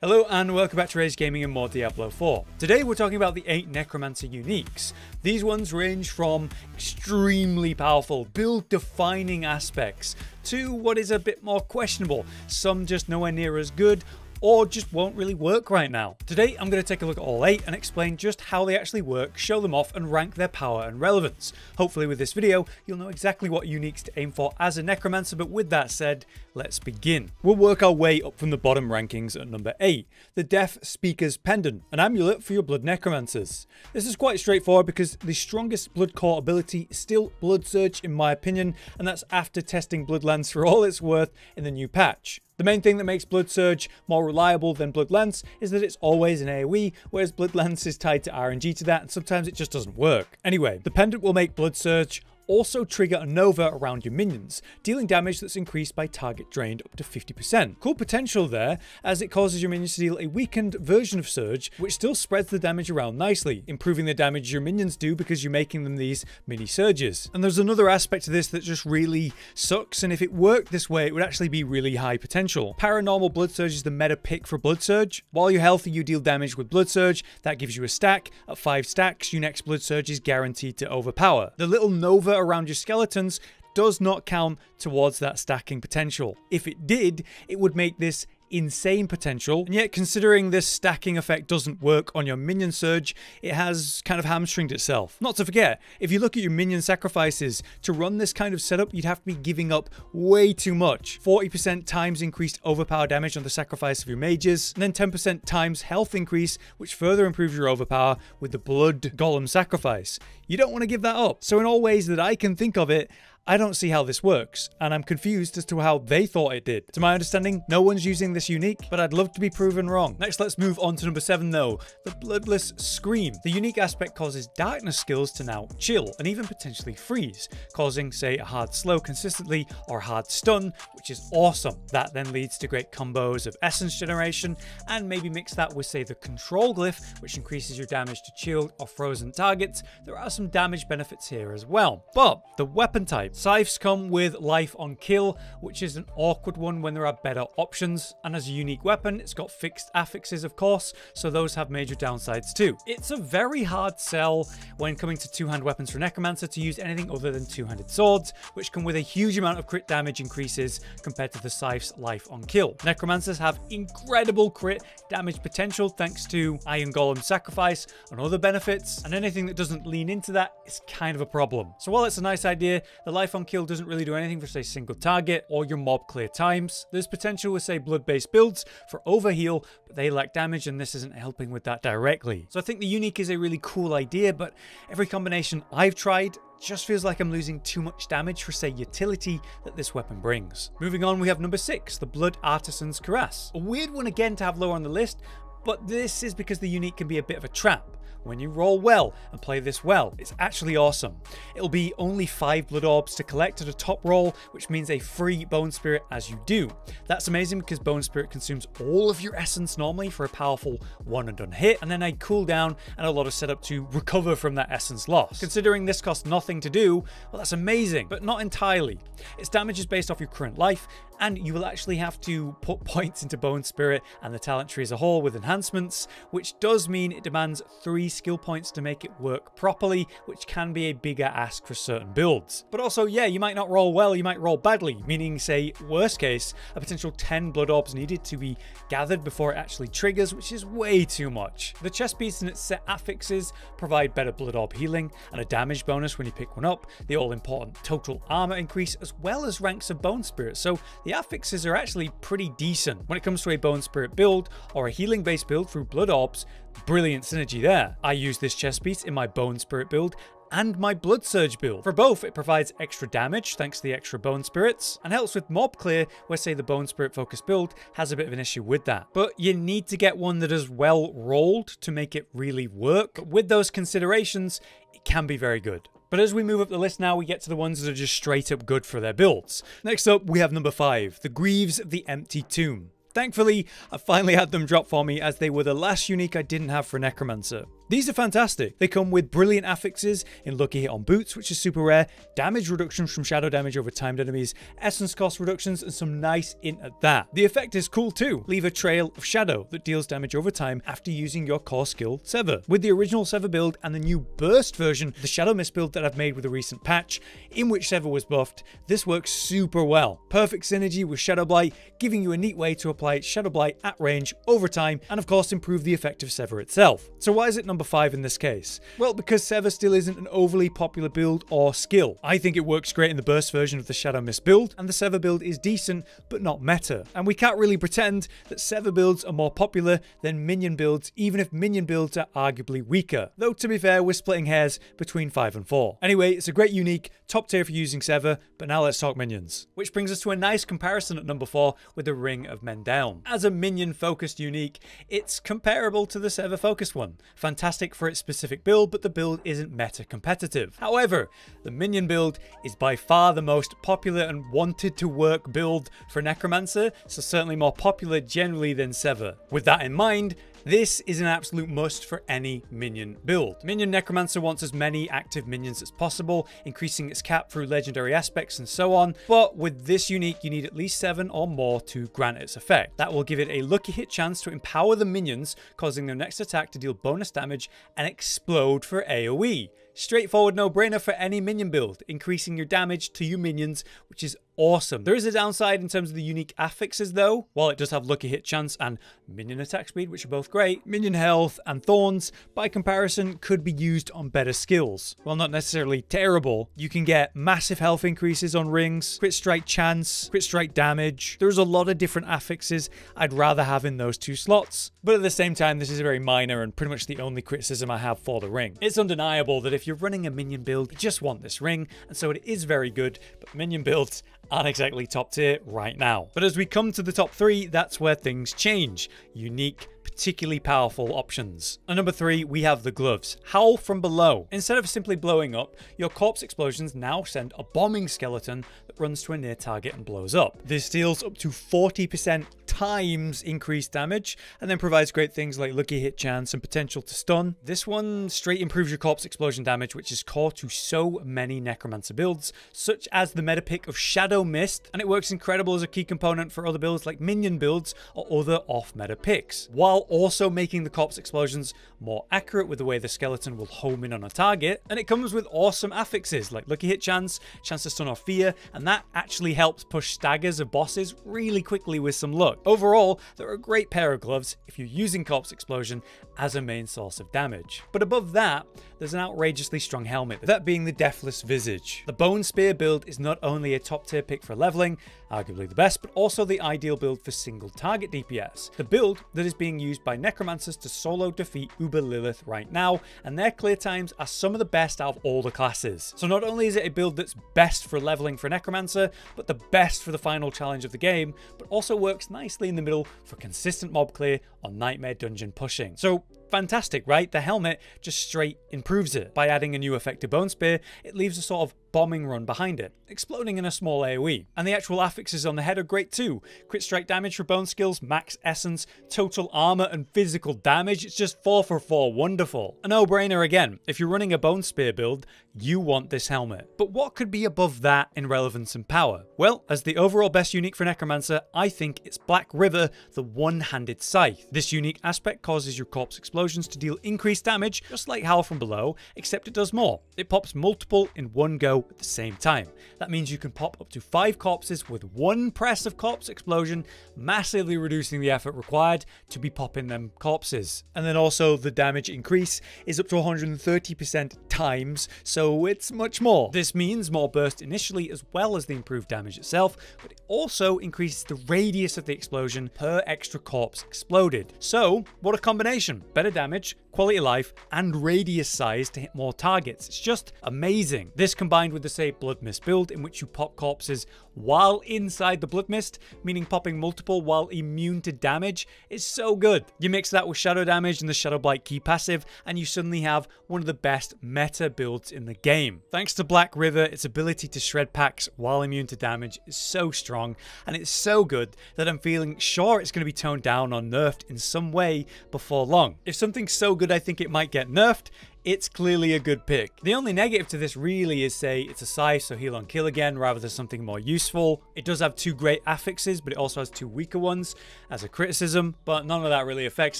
Hello and welcome back to Rage Gaming and more Diablo 4. Today we're talking about the 8 Necromancer uniques. These ones range from extremely powerful, build-defining aspects to what is a bit more questionable, some just nowhere near as good, or just won't really work right now. Today I'm going to take a look at all 8 and explain just how they actually work, show them off and rank their power and relevance. Hopefully with this video you'll know exactly what uniques to aim for as a Necromancer, but with that said, let's begin. We'll work our way up from the bottom rankings at number 8, the Deathspeakers Pendant, an amulet for your Blood Necromancers. This is quite straightforward because the strongest Blood Core ability is still Blood Surge in my opinion, and that's after testing Bloodlance for all it's worth in the new patch. The main thing that makes Blood Surge more reliable than Blood Lance is that it's always an AoE, whereas Blood Lance is tied to RNG to that, and sometimes it just doesn't work. Anyway, the Pendant will make Blood Surge also trigger a Nova around your minions, dealing damage that's increased by target drained up to 50%. Cool potential there, as it causes your minions to deal a weakened version of Surge, which still spreads the damage around nicely, improving the damage your minions do because you're making them these mini surges. And there's another aspect to this that just really sucks, and if it worked this way, it would actually be really high potential. Paranormal Blood Surge is the meta pick for Blood Surge. While you're healthy, you deal damage with Blood Surge. That gives you a stack. At 5 stacks, your next Blood Surge is guaranteed to overpower. The little Nova around your skeletons does not count towards that stacking potential. If it did, it would make this insane potential, and yet considering this stacking effect doesn't work on your minion surge, it has kind of hamstringed itself. Not to forget, if you look at your minion sacrifices, to run this kind of setup you'd have to be giving up way too much. 40% times increased overpower damage on the sacrifice of your mages, and then 10% times health increase, which further improves your overpower with the blood golem sacrifice. You don't want to give that up. So in all ways that I can think of it, I don't see how this works, and I'm confused as to how they thought it did. To my understanding, no one's using this unique, but I'd love to be proven wrong. Next, let's move on to number 7 though, the Bloodless Scream. The unique aspect causes darkness skills to now chill, and even potentially freeze, causing, say, a hard slow consistently, or a hard stun, which is awesome. That then leads to great combos of essence generation, and maybe mix that with, say, the control glyph, which increases your damage to chilled or frozen targets. There are some damage benefits here as well. But the weapon type. Scythes come with life on kill, which is an awkward one when there are better options, and as a unique weapon it's got fixed affixes of course, so those have major downsides too. It's a very hard sell when coming to two-hand weapons for Necromancer to use anything other than two-handed swords, which come with a huge amount of crit damage increases compared to the Scythe's life on kill. Necromancers have incredible crit damage potential thanks to Iron Golem sacrifice and other benefits, and anything that doesn't lean into that is kind of a problem. So while it's a nice idea, the life on kill doesn't really do anything for, say, single target or your mob clear times. There's potential with, say, blood-based builds for overheal, but they lack damage and this isn't helping with that directly. So I think the unique is a really cool idea, but every combination I've tried just feels like I'm losing too much damage for, say, utility that this weapon brings. Moving on, we have number 6, the Blood Artisan's Cuirass. A weird one again to have lower on the list, but this is because the unique can be a bit of a trap. When you roll well and play this well, it's actually awesome. It'll be only 5 blood orbs to collect at a top roll, which means a free bone spirit as you do. That's amazing because bone spirit consumes all of your essence normally for a powerful one and done hit, and then a cooldown and a lot of setup to recover from that essence loss. Considering this costs nothing to do, well, that's amazing, but not entirely. Its damage is based off your current life, and you will actually have to put points into bone spirit and the talent tree as a whole with enhancements, which does mean it demands 3 skill points to make it work properly, which can be a bigger ask for certain builds. But also, yeah, you might not roll well, you might roll badly, meaning, say, worst case, a potential 10 blood orbs needed to be gathered before it actually triggers, which is way too much. The chest piece and its set affixes provide better blood orb healing and a damage bonus when you pick one up, the all-important total armor increase, as well as ranks of bone spirit, so the affixes are actually pretty decent. When it comes to a bone spirit build or a healing based build through blood orbs, brilliant synergy there. I use this chest piece in my bone spirit build and my blood surge build. For both, it provides extra damage thanks to the extra bone spirits, and helps with mob clear where, say, the bone spirit focused build has a bit of an issue with that. But you need to get one that is well rolled to make it really work. But with those considerations, it can be very good. But as we move up the list now, we get to the ones that are just straight up good for their builds. Next up, we have number 5, the Greaves of the Empty Tomb. Thankfully, I finally had them drop for me as they were the last unique I didn't have for Necromancer. These are fantastic. They come with brilliant affixes in Lucky Hit on boots, which is super rare, damage reductions from shadow damage over timed enemies, essence cost reductions, and some nice int at that. The effect is cool too. Leave a trail of shadow that deals damage over time after using your core skill Sever. With the original Sever build and the new burst version, the Shadow Mist build that I've made with a recent patch, in which Sever was buffed, this works super well. Perfect synergy with Shadow Blight, giving you a neat way to apply Shadow Blight at range over time, and of course improve the effect of Sever itself. So why is it number 5 in this case? Well, because Sever still isn't an overly popular build or skill. I think it works great in the burst version of the Shadow Mist build, and the Sever build is decent, but not meta. And we can't really pretend that Sever builds are more popular than minion builds, even if minion builds are arguably weaker. Though to be fair, we're splitting hairs between 5 and 4. Anyway, it's a great unique, top tier for using Sever, but now let's talk minions. Which brings us to a nice comparison at number 4 with the Ring of Mendeln. As a minion focused unique, it's comparable to the Sever focused one. Fantastic for its specific build, but the build isn't meta competitive. However, the minion build is by far the most popular and wanted to work build for Necromancer, so certainly more popular generally than Sever. With that in mind, this is an absolute must for any minion build. Minion Necromancer wants as many active minions as possible, increasing its cap through legendary aspects and so on, but with this unique you need at least 7 or more to grant its effect. That will give it a lucky hit chance to empower the minions, causing their next attack to deal bonus damage and explode for AoE. Straightforward no-brainer for any minion build, increasing your damage to your minions, which is awesome. There is a downside in terms of the unique affixes though. While it does have lucky hit chance and minion attack speed, which are both great, minion health and thorns, by comparison, could be used on better skills. While not necessarily terrible, you can get massive health increases on rings, crit strike chance, crit strike damage. There's a lot of different affixes I'd rather have in those 2 slots. But at the same time, this is very minor and pretty much the only criticism I have for the ring. It's undeniable that if you're running a minion build, you just want this ring, and so it is very good, but minion builds aren't exactly top tier right now. But as we come to the top 3, that's where things change. Unique, particularly powerful options. At number 3, we have the gloves. Howl from below. Instead of simply blowing up, your corpse explosions now send a bombing skeleton that runs to a near target and blows up. This deals up to 40% times increased damage, and then provides great things like lucky hit chance and potential to stun. This one straight improves your corpse explosion damage, which is core to so many Necromancer builds, such as the meta pick of Shadow Mist, and it works incredible as a key component for other builds like minion builds or other off-meta picks, while also making the corpse explosions more accurate with the way the skeleton will home in on a target. And it comes with awesome affixes like lucky hit chance, chance to stun or fear, and that actually helps push staggers of bosses really quickly with some luck. Overall, they're a great pair of gloves if you're using corpse explosion as a main source of damage. But above that, there's an outrageously strong helmet, that being the Deathless Visage. The Bone Spear build is not only a top tier pick for leveling, arguably the best, but also the ideal build for single target DPS. The build that is being used by Necromancers to solo defeat Uber Lilith right now, and their clear times are some of the best out of all the classes. So not only is it a build that's best for leveling for Necromancer, but the best for the final challenge of the game, but also works nicely in the middle for consistent mob clear or nightmare dungeon pushing. So fantastic, right? The helmet just straight improves it. By adding a new effect to Bone Spear, it leaves a sort of bombing run behind it, exploding in a small AoE. And the actual affixes on the head are great too. Crit strike damage for bone skills, max essence, total armor, and physical damage. It's just 4 for 4, wonderful. A no-brainer again. If you're running a Bone Spear build, you want this helmet. But what could be above that in relevance and power? Well, as the overall best unique for Necromancer, I think it's Black River, the one-handed scythe. This unique aspect causes your corpse explosions to deal increased damage, just like Howl from below, except it does more. It pops multiple in one go at the same time. That means you can pop up to 5 corpses with one press of corpse explosion, massively reducing the effort required to be popping them corpses. And then also the damage increase is up to 130% times, so it's much more. This means more burst initially as well as the improved damage itself, but it also increases the radius of the explosion per extra corpse exploded. So what a combination. Better damage, quality of life, and radius size to hit more targets. It's just amazing. This combined with the say Blood Mist build, in which you pop corpses while inside the Blood Mist, meaning popping multiple while immune to damage, is so good. You mix that with shadow damage and the Shadow Blight key passive, and you suddenly have one of the best meta builds in the game. Thanks to Black River, its ability to shred packs while immune to damage is so strong, and it's so good that I'm feeling sure it's going to be toned down or nerfed in some way before long. If something's so good I think it might get nerfed, it's clearly a good pick. The only negative to this really is, say, it's a scythe, so heal on kill again rather than something more useful. It does have 2 great affixes, but it also has 2 weaker ones as a criticism, but none of that really affects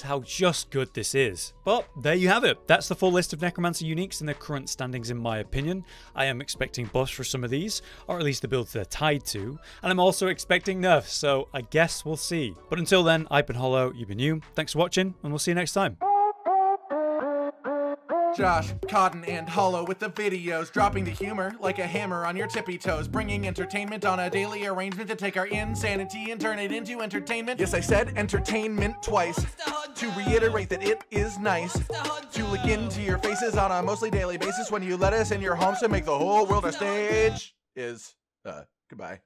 how just good this is. But there you have it. That's the full list of Necromancer uniques and their current standings in my opinion. I am expecting buffs for some of these, or at least the builds they're tied to, and I'm also expecting nerfs, so I guess we'll see. But until then, I've been Hollow, you've been you. Thanks for watching, and we'll see you next time. Josh, Cotton, and Hollow with the videos, dropping the humor like a hammer on your tippy toes, bringing entertainment on a daily arrangement to take our insanity and turn it into entertainment. Yes, I said entertainment twice, to reiterate that it is nice to look into your faces on a mostly daily basis when you let us in your homes to make the whole world a stage. Goodbye.